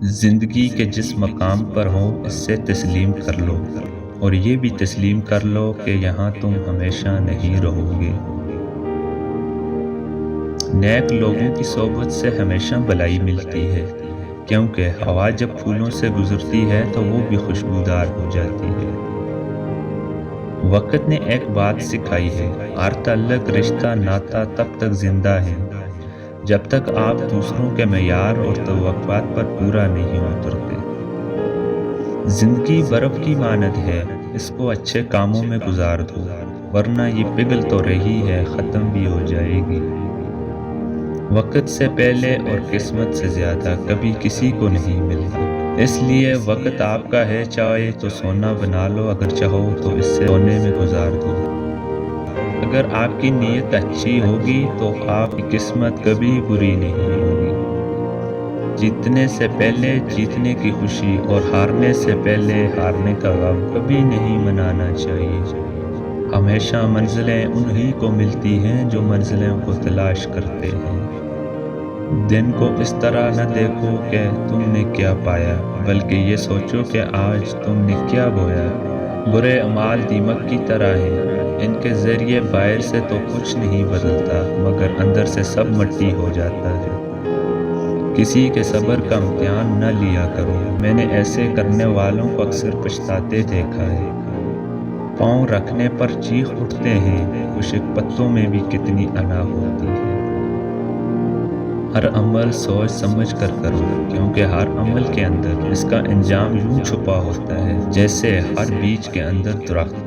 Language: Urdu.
زندگی کے جس مقام پر ہو اس سے تسلیم کر لو، اور یہ بھی تسلیم کر لو کہ یہاں تم ہمیشہ نہیں رہو گے۔ نیک لوگوں کی صحبت سے ہمیشہ بھلائی ملتی ہے، کیونکہ ہوا جب پھولوں سے گزرتی ہے تو وہ بھی خوشبودار ہو جاتی ہے۔ وقت نے ایک بات سکھائی ہے، ہر تعلق، رشتہ، ناتا تب تک زندہ ہے جب تک آپ دوسروں کے معیار اور توقعات پر پورا نہیں اترتے۔ زندگی برف کی مانند ہے، اس کو اچھے کاموں میں گزار دو، ورنہ یہ پگھل تو رہی ہے، ختم بھی ہو جائے گی۔ وقت سے پہلے اور قسمت سے زیادہ کبھی کسی کو نہیں ملتی، اس لیے وقت آپ کا ہے، چاہے تو سونا بنا لو، اگر چاہو تو اس سے سونے میں گزار دو۔ اگر آپ کی نیت اچھی ہوگی تو آپ کی قسمت کبھی بری نہیں ہوگی۔ جیتنے سے پہلے جیتنے کی خوشی اور ہارنے سے پہلے ہارنے کا غم کبھی نہیں منانا چاہیے۔ ہمیشہ منزلیں انہی کو ملتی ہیں جو منزلوں کو تلاش کرتے ہیں۔ دن کو اس طرح نہ دیکھو کہ تم نے کیا پایا، بلکہ یہ سوچو کہ آج تم نے کیا بویا۔ برے اعمال دیمک کی طرح ہیں، ان کے ذریعے باہر سے تو کچھ نہیں بدلتا، مگر اندر سے سب مٹی ہو جاتا ہے۔ کسی کے صبر کا امتحان نہ لیا کرو، میں نے ایسے کرنے والوں کو اکثر پچھتاتے دیکھا ہے۔ پاؤں رکھنے پر چیخ اٹھتے ہیں، خشک پتوں میں بھی کتنی انا ہوتی ہے۔ ہر عمل سوچ سمجھ کر کرو، کیونکہ ہر عمل کے اندر اس کا انجام یوں چھپا ہوتا ہے جیسے ہر بیج کے اندر درخت